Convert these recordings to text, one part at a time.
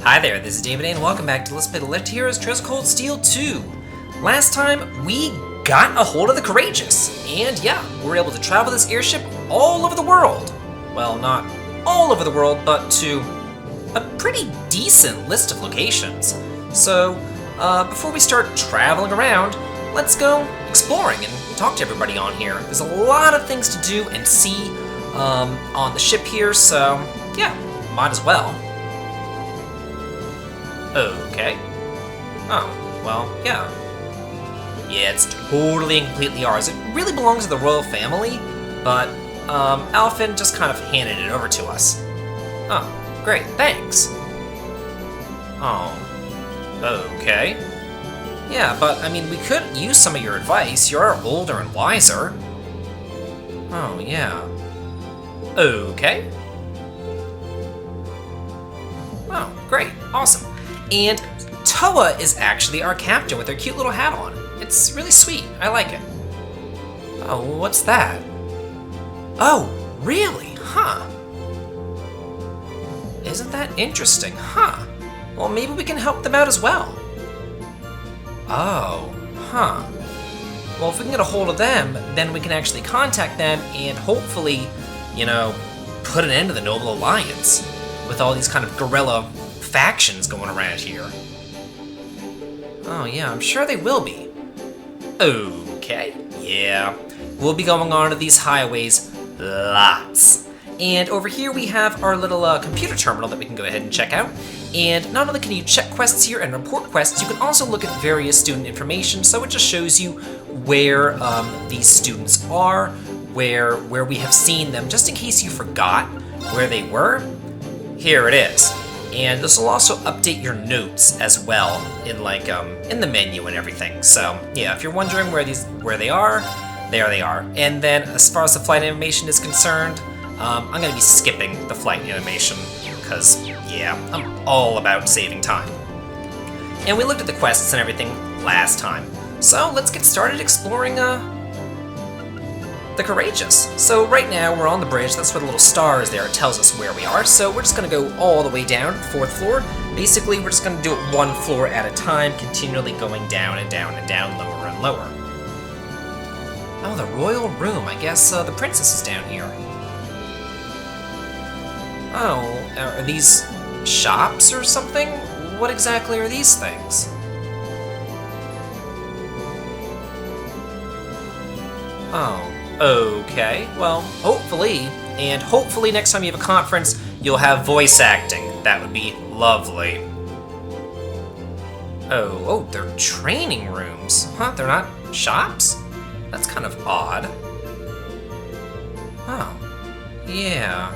Hi there, this is David A, and welcome back to Let's Play the Left Heroes Trails Cold Steel 2. Last time, we got a hold of the Courageous, and yeah, we were able to travel this airship all over the world. Well, not all over the world, but to a pretty decent list of locations. So, before we start traveling around, let's go exploring and talk to everybody on here. There's a lot of things to do and see on the ship here, so yeah, might as well. Okay. Oh, well, yeah. Yeah, it's totally and completely ours. It really belongs to the royal family, but, Alphen just kind of handed it over to us. Oh, great, thanks. Oh, okay. Yeah, but, I mean, we could use some of your advice. You're older and wiser. Oh, yeah. Okay. Oh, great, awesome. And Toa is actually our captain with her cute little hat on. It's really sweet. I like it. Oh, what's that? Oh, really? Huh. Isn't that interesting? Huh. Well, maybe we can help them out as well. Oh, huh. Well, if we can get a hold of them, then we can actually contact them and hopefully, you know, put an end to the Noble Alliance with all these kind of guerrilla factions going around here. Oh yeah, I'm sure they will be. Okay, yeah. We'll be going on to these highways lots. And over here we have our little computer terminal that we can go ahead and check out. And not only can you check quests here and report quests, you can also look at various student information, so it just shows you where these students are, where we have seen them, just in case you forgot where they were. Here it is. And this will also update your notes as well in like in the menu and everything. So yeah, if you're wondering where they are, there they are. And then as far as the flight animation is concerned, I'm gonna be skipping the flight animation because yeah, I'm all about saving time. And we looked at the quests and everything last time. So let's get started exploring the Courageous. So right now we're on the bridge. That's where the little star is there. It tells us where we are. So we're just going to go all the way down to the 4th floor. Basically, we're just going to do it one floor at a time, continually going down and down and down, lower and lower. Oh, the royal room. I guess the princess is down here. Oh, are these shops or something? What exactly are these things? Oh. Okay, well, hopefully next time you have a conference, you'll have voice acting. That would be lovely. Oh, they're training rooms. Huh, they're not shops? That's kind of odd. Oh, yeah.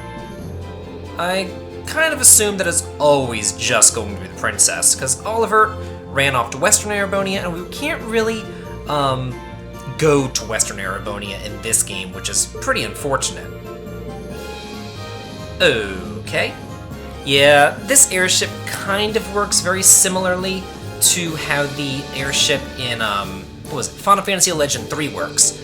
I kind of assumed that it's always just going to be the princess, because Oliver ran off to Western Erebonia, and we can't really, go to Western Erebonia in this game, which is pretty unfortunate. Okay. Yeah, this airship kind of works very similarly to how the airship in, what was it, Final Fantasy Legend 3 works.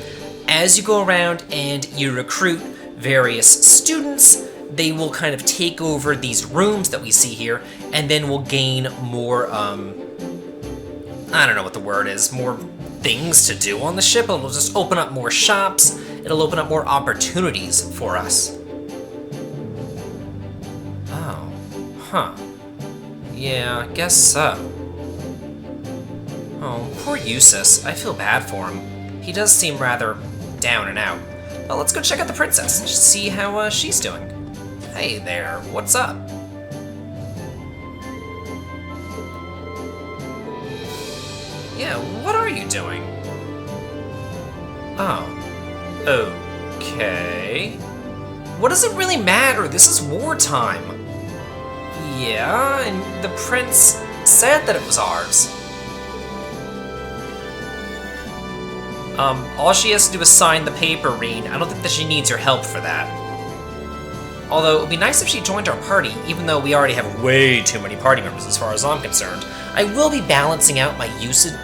As you go around and you recruit various students, they will kind of take over these rooms that we see here, and then we'll gain more, I don't know what the word is, more things to do on the ship. It'll just open up more shops. It'll open up more opportunities for us. Oh, huh. Yeah, I guess so. Oh, poor Eustace. I feel bad for him. He does seem rather down and out. Well, let's go check out the princess and see how she's doing. Hey there, what's up? Yeah, what are you doing? Oh. Okay. What does it really matter? This is wartime. Yeah, and the prince said that it was ours. All she has to do is sign the paper, Reen. I don't think that she needs your help for that. Although, it would be nice if she joined our party, even though we already have way too many party members as far as I'm concerned. I will be balancing out my usage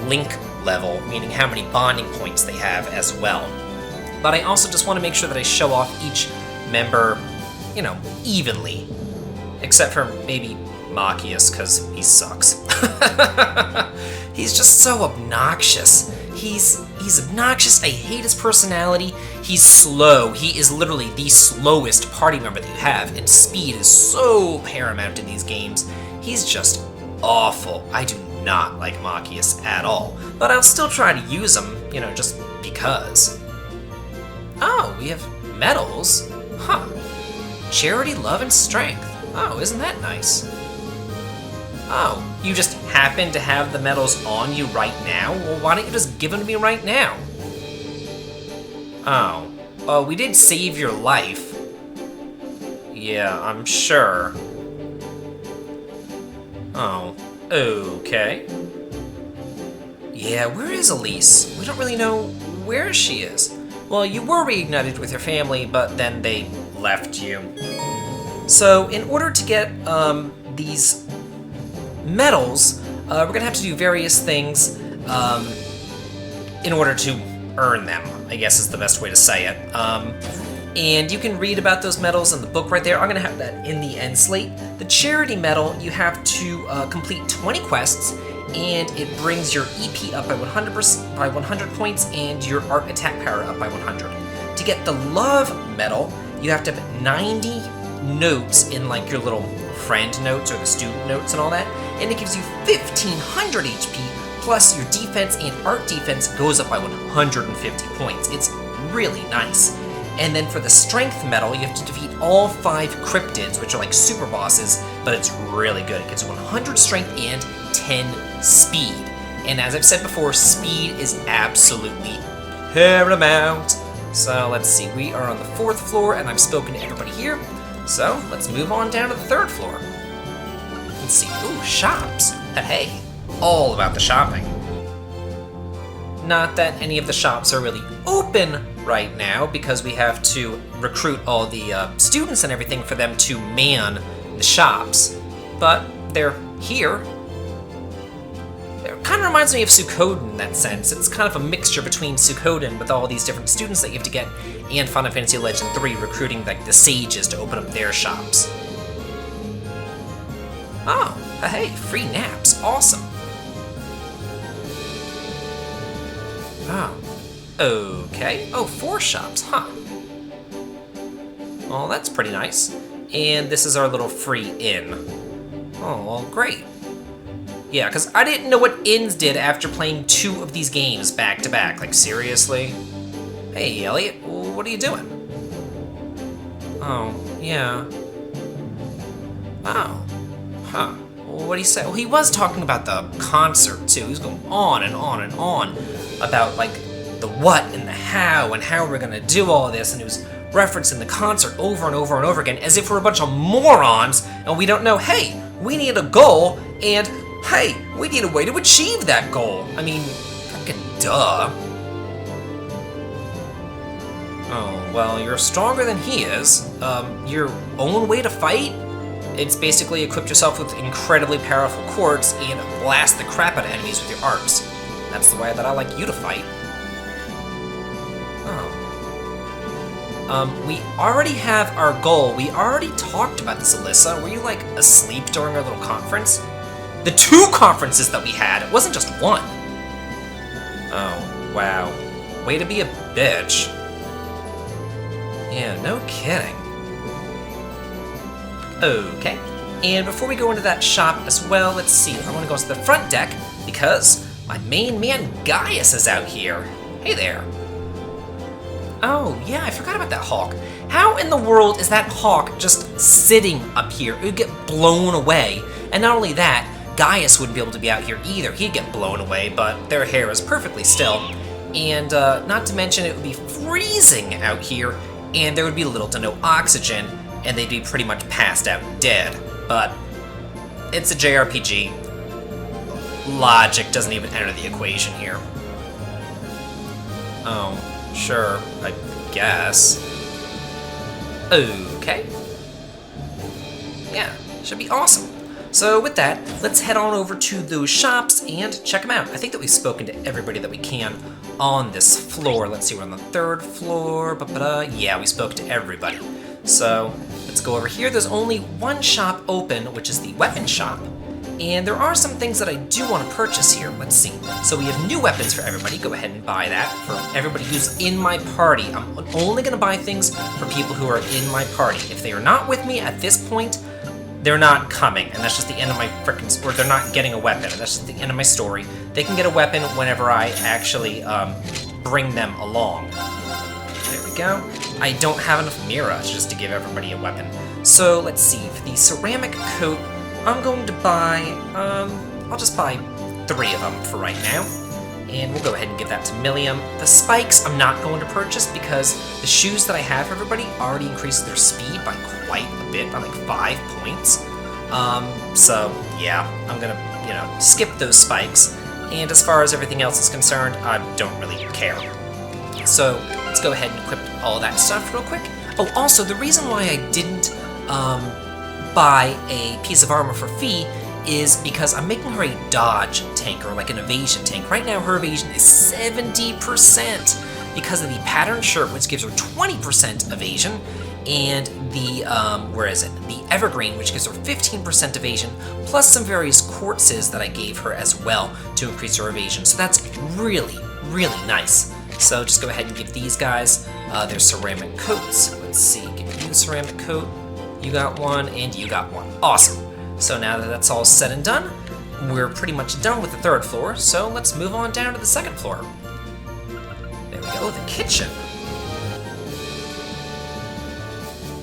link level, meaning how many bonding points they have as well. but I also just want to make sure that I show off each member, you know, evenly. Except for maybe Machias, because he sucks. He's just so obnoxious. He's obnoxious. I hate his personality. He's slow. He is literally the slowest party member that you have, and speed is so paramount in these games. He's just awful. I do not like Machias at all, but I'll still try to use him, you know, just because. Oh, we have medals? Huh. Charity, love, and strength. Oh, isn't that nice? Oh, you just happen to have the medals on you right now? Well, why don't you just give them to me right now? Oh, we did save your life. Yeah, I'm sure. Oh, okay. Yeah, where is Elise? We don't really know where she is. Well, you were reunited with your family, but then they left you. So, in order to get these medals, we're gonna have to do various things in order to earn them, I guess is the best way to say it. And you can read about those medals in the book right there. I'm gonna have that in the end slate. The charity medal, you have to complete 20 quests, and it brings your EP up by 100 points, and your art attack power up by 100. To get the love medal, you have to have 90 notes in like your little friend notes or the student notes and all that, and it gives you 1500 HP, plus your defense and art defense goes up by 150 points. It's really nice. And then for the strength medal, you have to defeat all 5 cryptids, which are like super bosses, but it's really good. It gives you 100 strength and 10 speed. And as I've said before, speed is absolutely paramount. So let's see, we are on the 4th floor, and I've spoken to everybody here. So let's move on down to the 3rd floor. Let's see, ooh, shops. Hey, all about the shopping. Not that any of the shops are really open right now, because we have to recruit all the students and everything for them to man the shops. But they're here. It kind of reminds me of Suikoden in that sense. It's kind of a mixture between Suikoden with all these different students that you have to get, and Final Fantasy Legend 3 recruiting like the sages to open up their shops. Oh, hey, free naps, awesome. Oh, okay. Oh, 4 shops, huh? Well, that's pretty nice. And this is our little free inn. Oh, well, great. Yeah, because I didn't know what inns did after playing 2 of these games back to back. Like, seriously? Hey, Elliot, what are you doing? Oh, yeah. Oh, huh. Well, what do you say? Well, he was talking about the concert, too. He was going on and on and on about, like, the what and the how and how we're gonna do all this, and he was referencing the concert over and over and over again, as if we're a bunch of morons and we don't know, hey, we need a goal, and hey, we need a way to achieve that goal. I mean, fucking duh. Oh, well, you're stronger than he is. Your own way to fight? It's basically equip yourself with incredibly powerful quartz and blast the crap out of enemies with your arcs. That's the way that I like you to fight. Oh. We already have our goal. We already talked about this, Alyssa. Were you, like, asleep during our little conference? The 2 conferences that we had, it wasn't just 1. Oh, wow. Way to be a bitch. Yeah, no kidding. Okay, and before we go into that shop as well, let's see, I want to go to the front deck, because my main man Gaius is out here. Hey there. Oh, yeah, I forgot about that hawk. How in the world is that hawk just sitting up here? It would get blown away. And not only that, Gaius wouldn't be able to be out here either. He'd get blown away, but their hair is perfectly still. And not to mention, it would be freezing out here, and there would be little to no oxygen, and they'd be pretty much passed out dead. But it's a JRPG. Logic doesn't even enter the equation here. Oh, sure, I guess. Okay. Yeah, should be awesome. So with that, let's head on over to those shops and check them out. I think that we've spoken to everybody that we can on this floor. Let's see, we're on the 3rd floor. Yeah, we spoke to everybody. So let's go over here. There's only one shop open, which is the weapon shop. And there are some things that I do want to purchase here. Let's see. So we have new weapons for everybody. Go ahead and buy that for everybody who's in my party. I'm only going to buy things for people who are in my party. If they are not with me at this point, they're not coming, and that's just the end of my frickin' or they're not getting a weapon, and that's just the end of my story. They can get a weapon whenever I actually bring them along. There we go. I don't have enough Mirage just to give everybody a weapon. So let's see, for the ceramic coat, I'm going to buy, I'll just buy 3 of them for right now. And we'll go ahead and give that to Milliam. The spikes I'm not going to purchase because the shoes that I have for everybody already increased their speed by quite a bit, by like 5 points. So yeah, I'm gonna, skip those spikes. And as far as everything else is concerned, I don't really care. So let's go ahead and equip all that stuff real quick. Oh, also, the reason why I didn't buy a piece of armor for Fee is because I'm making her a dodge tank, or like an evasion tank. Right now her evasion is 70% because of the pattern shirt, which gives her 20% evasion, and the, the evergreen, which gives her 15% evasion, plus some various quartzes that I gave her as well to increase her evasion. So that's really, really nice. So just go ahead and give these guys their ceramic coats. Let's see, give you a ceramic coat, you got one, and you got one. Awesome. So now that that's all said and done, we're pretty much done with the 3rd floor, so let's move on down to the 2nd floor. There we go, the kitchen.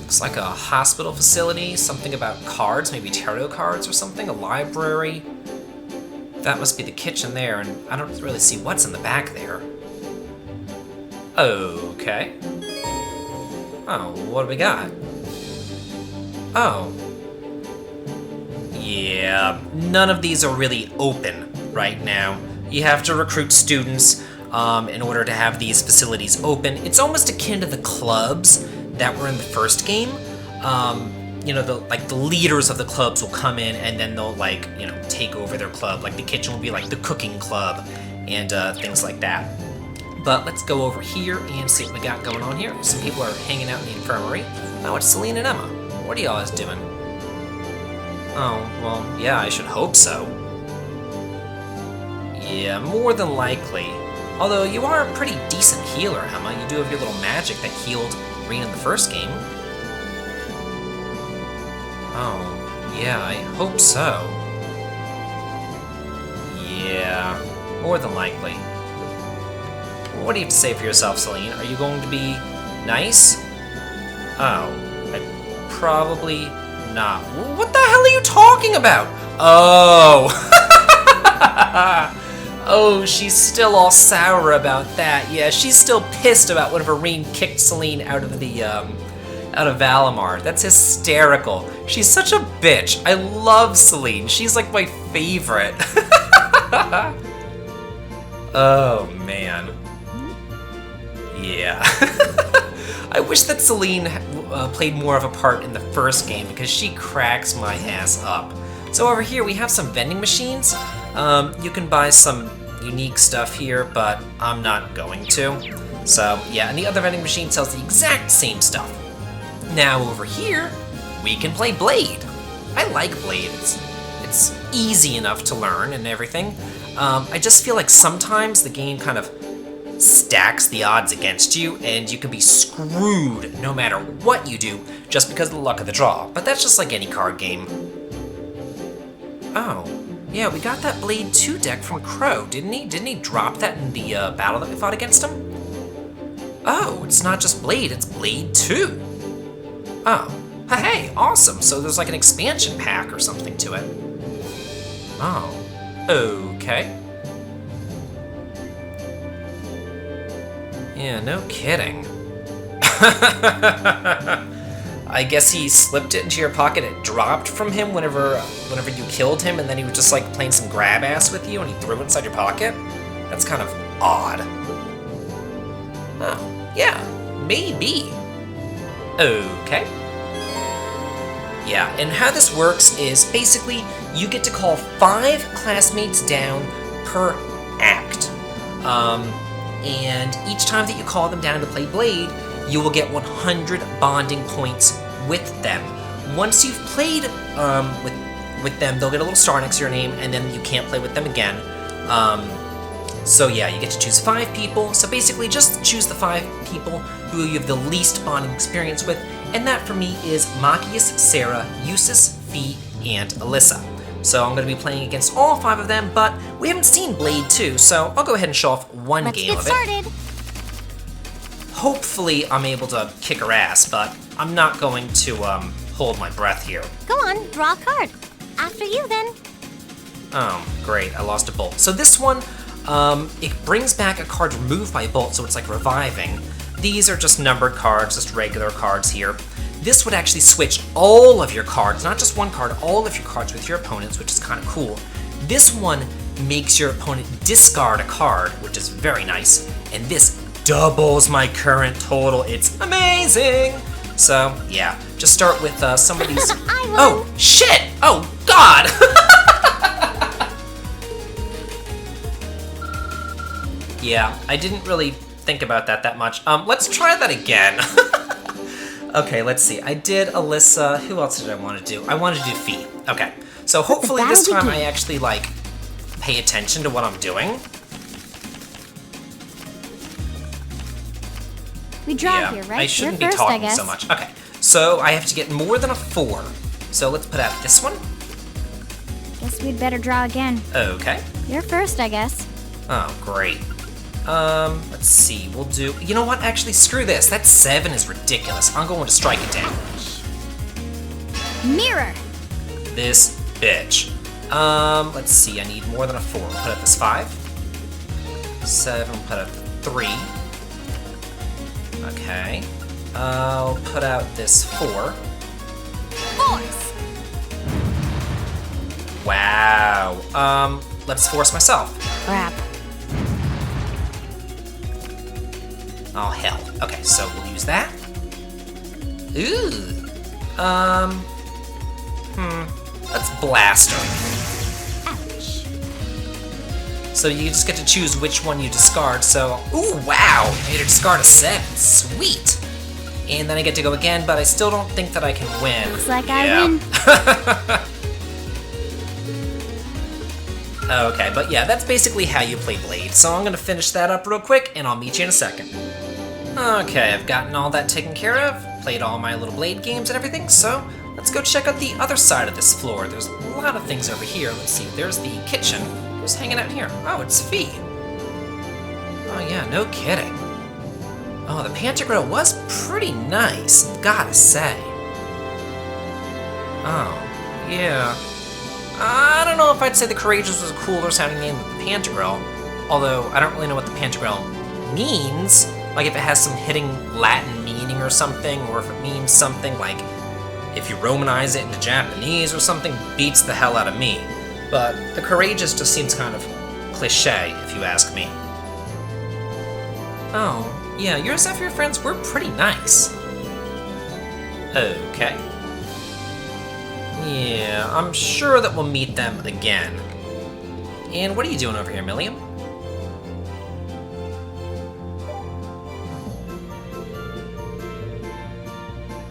Looks like a hospital facility, something about cards, maybe tarot cards or something, a library. That must be the kitchen there, and I don't really see what's in the back there. Okay. Oh, what do we got? Oh. Yeah, none of these are really open right now. You have to recruit students in order to have these facilities open. It's almost akin to the clubs that were in the first game. The leaders of the clubs will come in and then they'll take over their club. Like the kitchen will be like the cooking club and things like that. But let's go over here and see what we got going on here. Some people are hanging out in the infirmary. Oh, it's Celine and Emma. What are y'all doing? Oh, well, yeah, I should hope so. Yeah, more than likely. Although you are a pretty decent healer, Emma. You do have your little magic that healed Green in the first game. Oh, yeah, I hope so. Yeah, more than likely. What do you have to say for yourself, Celine? Are you going to be nice? Oh, I probably... not. What the hell are you talking about? Oh. Oh, she's still all sour about that. Yeah, she's still pissed about whenever Reen kicked Celine out of Valimar. That's hysterical. She's such a bitch. I love Celine. She's like my favorite. Oh, man. Yeah. I wish that Celine played more of a part in the first game because she cracks my ass up. So over here we have some vending machines. You can buy some unique stuff here, but I'm not going to. So yeah, and the other vending machine sells the exact same stuff. Now over here, we can play Blade. I like Blade. It's easy enough to learn and everything. I just feel like sometimes the game kind of stacks the odds against you, and you can be screwed no matter what you do just because of the luck of the draw. But that's just like any card game. Oh, yeah, we got that Blade 2 deck from Crow, didn't he? Didn't he drop that in the battle that we fought against him? Oh, it's not just Blade, it's Blade 2. Oh, hey, awesome. So there's like an expansion pack or something to it. Oh, okay. Yeah, no kidding. I guess he slipped it into your pocket, it dropped from him whenever you killed him, and then he was just like playing some grab ass with you and he threw it inside your pocket? That's kind of odd. Oh, yeah, maybe. Okay. Yeah, and how this works is basically you get to call 5 classmates down per act. And each time that you call them down to play Blade, you will get 100 bonding points with them. Once you've played with them, they'll get a little star next to your name, and then you can't play with them again. So yeah, you get to choose 5 people. So basically, just choose the 5 people who you have the least bonding experience with, and that for me is Machias, Sarah, Eustace, Fee, and Alyssa. So I'm going to be playing against all 5 of them, but we haven't seen Blade 2, so I'll go ahead and show off one game of it. Let's get started. Hopefully I'm able to kick her ass, but I'm not going to hold my breath here. Go on, draw a card. After you, then. Oh, great, I lost a bolt. So this one, it brings back a card removed by a bolt, so it's like reviving. These are just numbered cards, just regular cards here. This would actually switch all of your cards, not just one card, all of your cards with your opponents, which is kind of cool. This one makes your opponent discard a card, which is very nice, and this doubles my current total. It's amazing! So, yeah, just start with some of these... Oh, shit! Oh, God! Yeah, I didn't really think about that much. Let's try that again. Okay, let's see. I did Alyssa. Who else did I want to do? I wanted to do Fee. Okay, so hopefully this time I actually, like, pay attention to what I'm doing. We draw here, right? I shouldn't You're be first, talking so much. Okay, so I have to get more than a 4. So let's put out this one. Guess we'd better draw again. Okay. You're first, I guess. Oh, great. Let's see, we'll do... You know what? Actually, screw this. That 7 is ridiculous. I'm going to strike it down. Mirror! This bitch. Let's see, I need more than a 4. We'll put up this 5. 7, we'll put up 3. Okay. I'll put out this 4. Force! Wow. Let's force myself. Crap. Oh, hell. Okay, so we'll use that. Ooh. Let's blast her. Ouch. So you just get to choose which one you discard, so... Ooh, wow! I get to discard a 7. Sweet! And then I get to go again, but I still don't think that I can win. Looks like I win. Okay, but yeah, that's basically how you play Blade. So I'm gonna finish that up real quick, and I'll meet you in a second. Okay, I've gotten all that taken care of, played all my little Blade games and everything, so let's go check out the other side of this floor. There's a lot of things over here. Let's see, there's the kitchen. Who's hanging out here? Oh, it's Fee. Oh yeah, no kidding. Oh, the pantry grill was pretty nice, gotta say. Oh, yeah. I don't know if I'd say the Courageous was a cooler sounding name than the Pantagrill, although I don't really know what the Pantagrill means, like if it has some hidden Latin meaning or something, or if it means something like if you Romanize it into Japanese or something, beats the hell out of me. But the Courageous just seems kind of cliche, if you ask me. Oh, yeah, yours and your friends were pretty nice. Okay. Yeah, I'm sure that we'll meet them again. And what are you doing over here, Milliam?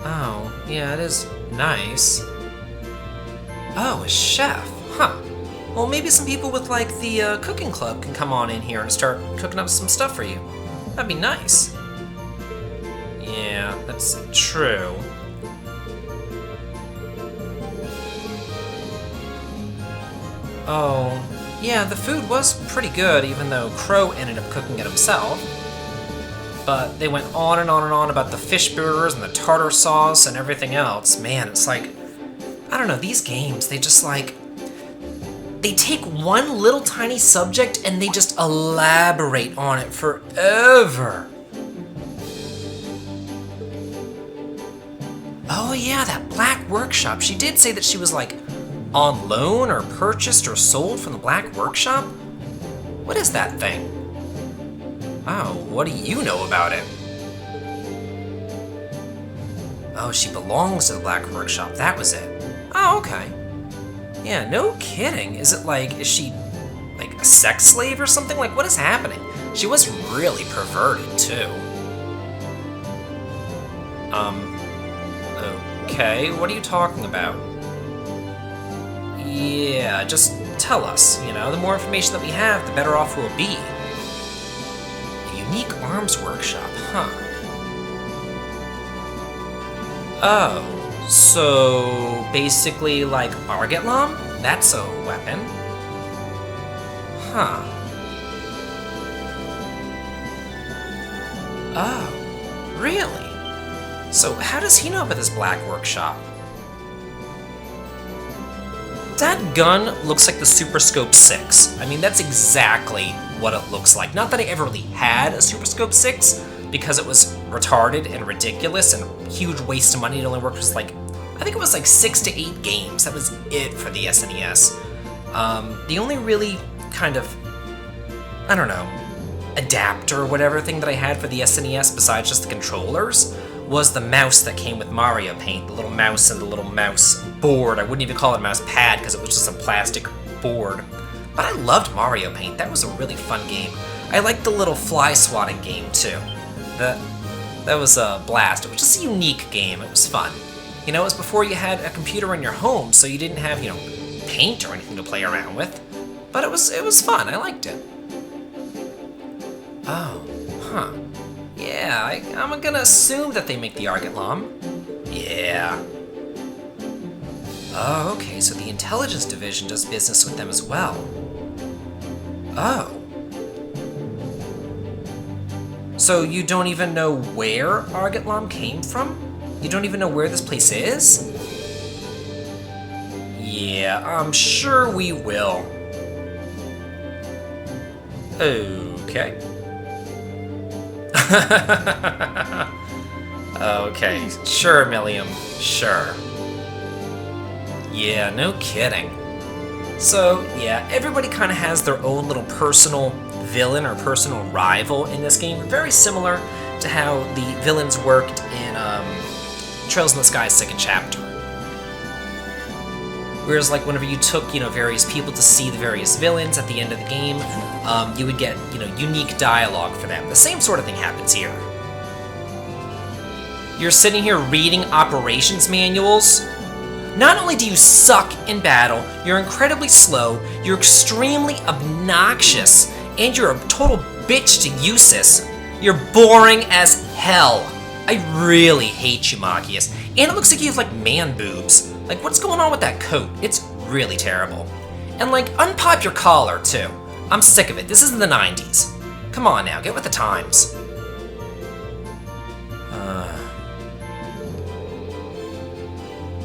Oh, yeah, it is nice. Oh, a chef, huh. Well, maybe some people with, like, the cooking club can come on in here and start cooking up some stuff for you. That'd be nice. Yeah, that's true. Oh, yeah, the food was pretty good, even though Crow ended up cooking it himself. But they went on and on and on about the fish burgers and the tartar sauce and everything else. Man, it's like, I don't know, these games, they just like, they take one little tiny subject and they just elaborate on it forever. Oh yeah, that Black Workshop. She did say that she was like on loan or purchased or sold from the Black Workshop? What is that thing? Oh, what do you know about it? Oh, she belongs to the Black Workshop. That was it. Oh, okay. Yeah, no kidding. Is she, like, a sex slave or something? Like, what is happening? She was really perverted, too. Okay, what are you talking about? Yeah, just tell us, you know, the more information that we have, the better off we'll be. A unique arms workshop, huh? Oh, so basically like Argetlam? That's a weapon. Huh. Oh, really? So how does he know about this Black Workshop? That gun looks like the Super Scope 6. I mean, that's exactly what it looks like. Not that I ever really had a Super Scope 6, because it was retarded and ridiculous and huge waste of money. It only worked with like, I think it was like 6 to 8 games. That was it for the SNES. The only really kind of, I don't know, adapter or whatever thing that I had for the SNES besides just the controllers was the mouse that came with Mario Paint, the little mouse and the little mouse board. I wouldn't even call it a mouse pad because it was just a plastic board. But I loved Mario Paint. That was a really fun game. I liked the little fly swatting game too. That was a blast. It was just a unique game. It was fun. You know, it was before you had a computer in your home, so you didn't have, you know, paint or anything to play around with. But it was fun. I liked it. Oh, huh. Yeah, I'm gonna assume that they make the Argetlam. Yeah. Oh, okay, so the Intelligence Division does business with them as well. Oh. So you don't even know where Argetlam came from? You don't even know where this place is? Yeah, I'm sure we will. Okay. Okay, sure, Milliam, sure. Yeah, no kidding. So, yeah, everybody kind of has their own little personal villain or personal rival in this game, very similar to how the villains worked in Trails in the Sky second chapter. Whereas, like, whenever you took, you know, various people to see the various villains at the end of the game, you would get, you know, unique dialogue for them. The same sort of thing happens here. You're sitting here reading operations manuals. Not only do you suck in battle, you're incredibly slow, you're extremely obnoxious, and you're a total bitch to Eustace. You're boring as hell. I really hate you, Machias. And it looks like you have, like, man boobs. Like, what's going on with that coat? It's really terrible. And, like, unpop your collar, too. I'm sick of it. This isn't the 90s. Come on now, get with the times.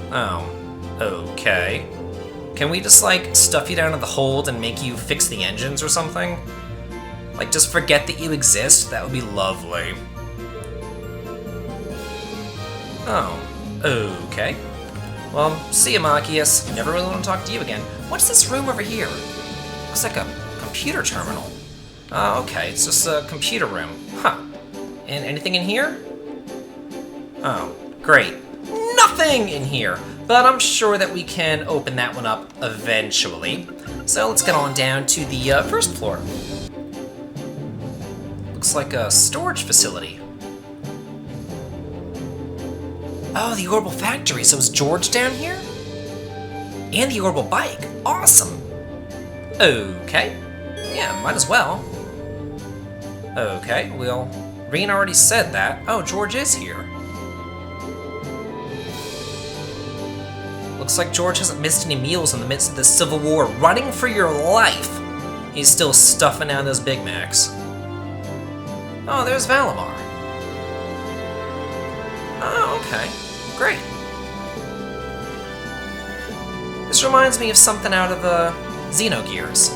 Oh. Okay. Can we just, like, stuff you down in the hold and make you fix the engines or something? Like, just forget that you exist? That would be lovely. Oh. Okay. Well, see ya, Machias. Never really want to talk to you again. What's this room over here? Looks like a computer terminal. Oh, okay. It's just a computer room. Huh. And anything in here? Oh, great. Nothing in here! But I'm sure that we can open that one up eventually. So let's get on down to the first floor. Looks like a storage facility. Oh, the Orbital Factory. So is George down here? And the Orbital Bike. Awesome. Okay. Yeah, might as well. Okay, well, Reen already said that. Oh, George is here. Looks like George hasn't missed any meals in the midst of this civil war. Running for your life! He's still stuffing down those Big Macs. Oh, there's Valimar. Oh, okay. Great. This reminds me of something out of Xenogears.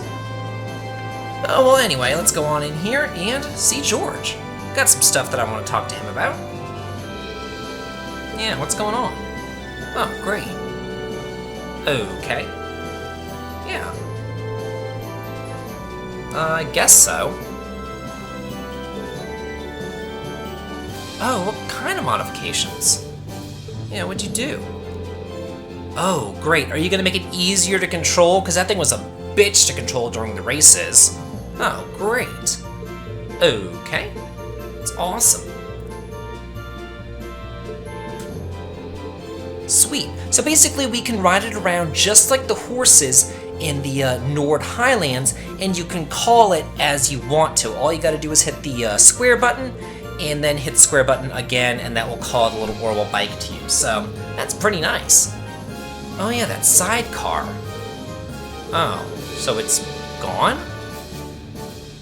Oh, well, anyway, let's go on in here and see George. Got some stuff that I want to talk to him about. Yeah, what's going on? Oh, great. Okay. Yeah. I guess so. Oh, what kind of modifications? Yeah, what'd you do? Oh, great. Are you gonna make it easier to control? Because that thing was a bitch to control during the races. Oh, great. Okay. It's awesome. Sweet. So basically we can ride it around just like the horses in the Nord Highlands, and you can call it as you want to. All you gotta do is hit the square button, and then hit the square button again, and that will call the little orbital bike to you. So that's pretty nice. Oh yeah, that sidecar. Oh, so it's gone?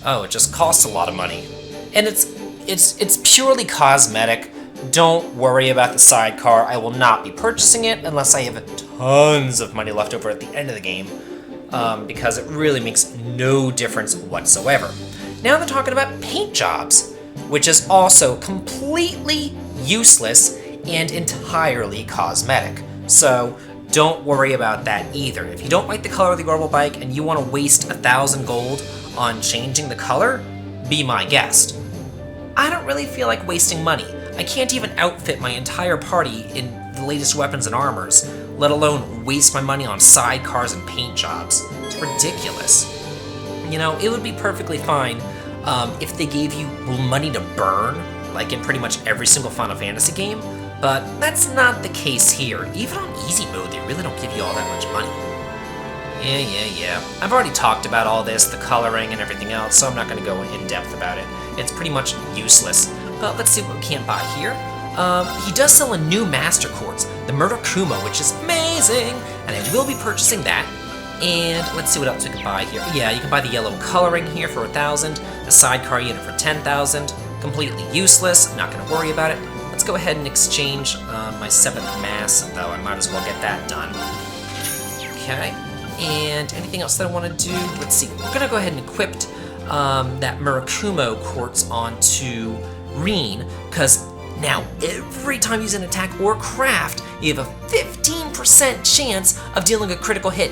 Oh, it just costs a lot of money. And it's purely cosmetic. Don't worry about the sidecar. I will not be purchasing it unless I have tons of money left over at the end of the game, because it really makes no difference whatsoever. Now they're talking about paint jobs, which is also completely useless and entirely cosmetic. So don't worry about that either. If you don't like the color of the orbital bike and you want to waste 1,000 gold on changing the color, be my guest. I don't really feel like wasting money. I can't even outfit my entire party in the latest weapons and armors, let alone waste my money on sidecars and paint jobs. It's ridiculous. You know, it would be perfectly fine if they gave you money to burn, like in pretty much every single Final Fantasy game, but that's not the case here. Even on easy mode, they really don't give you all that much money. Yeah. I've already talked about all this, the coloring and everything else, so I'm not going to go in depth about it. It's pretty much useless. But let's see what we can buy here. He does sell a new Master Quartz, the Murder Kuma, which is amazing, and I will be purchasing that. And let's see what else we can buy here. Yeah, you can buy the yellow coloring here for 1,000, the sidecar unit for 10,000. Completely useless, not going to worry about it. Let's go ahead and exchange my 7th Mass, though. I might as well get that done. Okay, and anything else that I want to do? Let's see, we're going to go ahead and equip that Murakumo Quartz onto Reen, because now every time you use an attack or craft, you have a 15% chance of dealing a critical hit,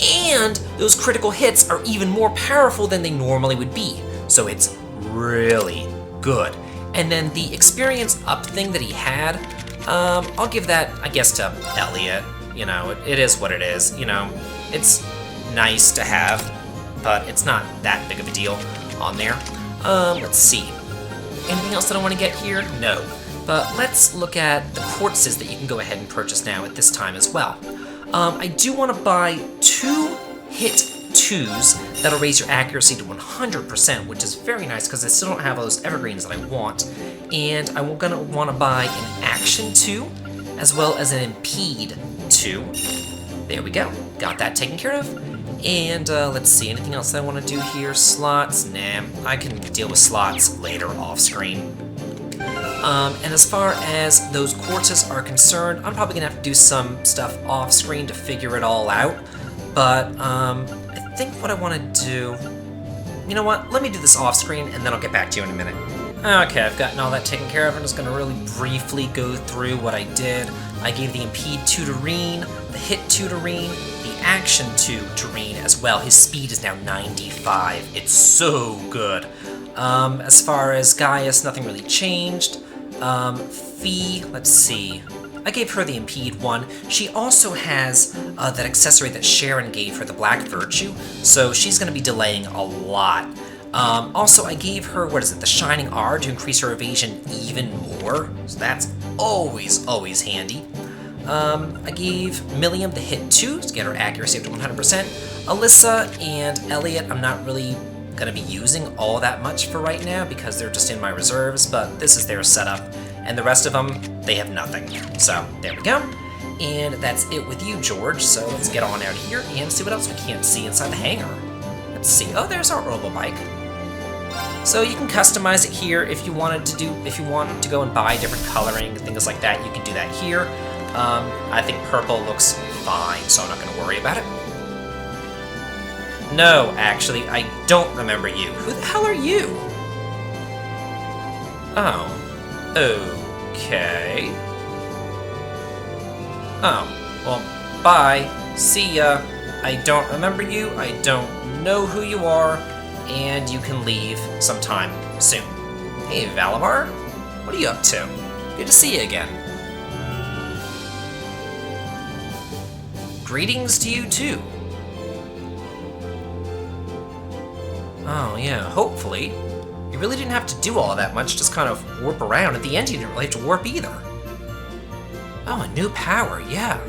and those critical hits are even more powerful than they normally would be, so it's really good. And then the experience up thing that he had, I'll give that, I guess, to Elliot. You know, it is what it is. You know, it's nice to have, but it's not that big of a deal on there. Let's see. Anything else that I want to get here? No. But let's look at the quartzes that you can go ahead and purchase now at this time as well. I do want to buy 2 hit 2s that'll raise your accuracy to 100%, which is very nice because I still don't have those evergreens that I want. And I'm going to want to buy an action 2 as well as an impede 2. There we go. Got that taken care of. And let's see, anything else I want to do here? Slots? Nah, I can deal with slots later off screen. And as far as those quartzes are concerned, I'm probably going to have to do some stuff off screen to figure it all out. But I think what I want to do... You know what? Let me do this off screen and then I'll get back to you in a minute. Okay, I've gotten all that taken care of. I'm just going to really briefly go through what I did. I gave the Impede 2 to Reen, the Hit 2 to Reen, the Action 2 to Reen as well. His speed is now 95. It's so good. As far as Gaius, nothing really changed. Fee, let's see. I gave her the Impede 1. She also has that accessory that Sharon gave her, the Black Virtue, so she's going to be delaying a lot. Also, I gave her, what is it, the Shining R to increase her evasion even more, so that's always handy. I gave Milliam the Hit 2 to get her accuracy up to 100%. Alyssa and Elliot, I'm not really going to be using all that much for right now because they're just in my reserves, but this is their setup. And the rest of them, they have nothing. So, there we go. And that's it with you, George. So let's get on out here and see what else we can't see inside the hangar. Let's see. Oh, there's our Robo Bike. So you can customize it here if you wanted to go and buy different coloring, things like that. You can do that here. I think purple looks fine, so I'm not going to worry about it. No, actually, I don't remember you. Who the hell are you? Oh. Okay. Oh, well, bye. See ya. I don't remember you, I don't know who you are, and you can leave sometime soon. Hey, Valimar, what are you up to? Good to see you again. greetings to you too. Oh yeah, hopefully. You really didn't have to do all that much, just kind of warp around. At the end, you didn't really have to warp either. Oh, a new power, yeah.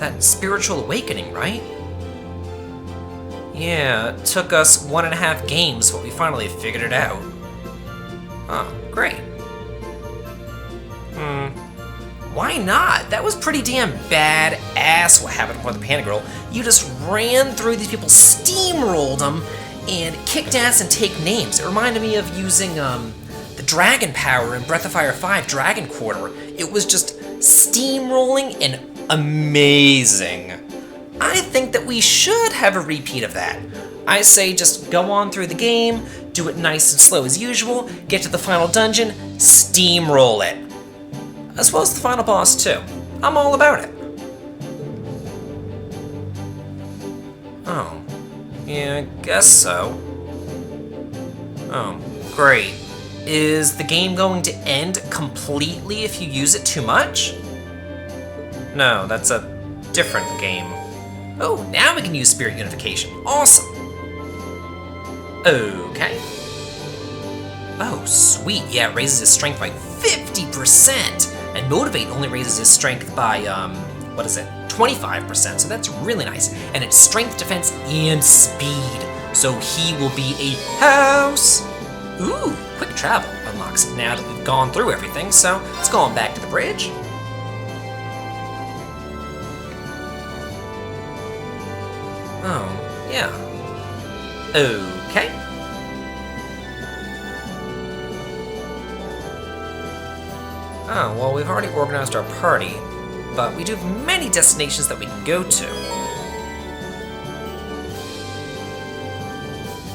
That spiritual awakening, right? Yeah, it took us 1.5 games, but we finally figured it out. Oh, great. Why not? That was pretty damn badass what happened with the Panda Girl. You just ran through these people, steamrolled them, and kicked ass and take names. It reminded me of using the dragon power in Breath of Fire 5 Dragon Quarter. It was just steamrolling and amazing. I think that we should have a repeat of that. I say just go on through the game, do it nice and slow as usual, get to the final dungeon, steamroll it. As well as the final boss too. I'm all about it. Oh. Yeah, I guess so. Oh, great. Is the game going to end completely if you use it too much? No, that's a different game. Oh, now we can use Spirit Unification. Awesome. Okay. Oh, sweet. Yeah, it raises his strength by 50%. And Motivate only raises his strength by, 25%, so that's really nice. And it's strength, defense, and speed. So he will be a house. Ooh, quick travel unlocks it now that we've gone through everything, so let's go on back to the bridge. Oh, yeah. Okay. Oh, well, we've already organized our party, but we do have many destinations that we can go to.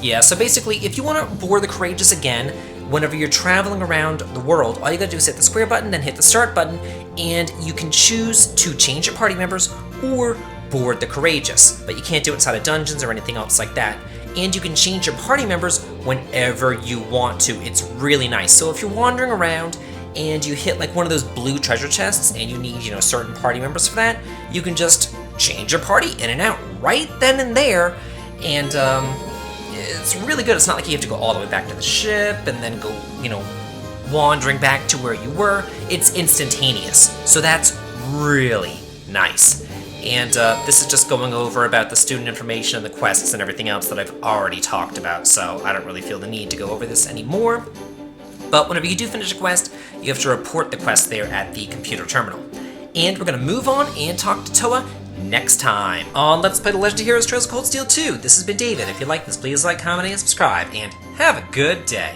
Yeah, so basically, if you want to board the Courageous again, whenever you're traveling around the world, all you gotta do is hit the square button, then hit the start button, and you can choose to change your party members or board the Courageous, but you can't do it inside of dungeons or anything else like that. And you can change your party members whenever you want to. It's really nice. So if you're wandering around and you hit like one of those blue treasure chests and you need, certain party members for that, you can just change your party in and out right then and there. And it's really good. It's not like you have to go all the way back to the ship and then go, wandering back to where you were. It's instantaneous. So that's really nice. And this is just going over about the student information and the quests and everything else that I've already talked about, so I don't really feel the need to go over this anymore. But whenever you do finish a quest, you have to report the quest there at the computer terminal. And we're going to move on and talk to Toa next time on Let's Play The Legend of Heroes Trails of Cold Steel 2. This has been David. If you like this, please like, comment, and subscribe, and have a good day.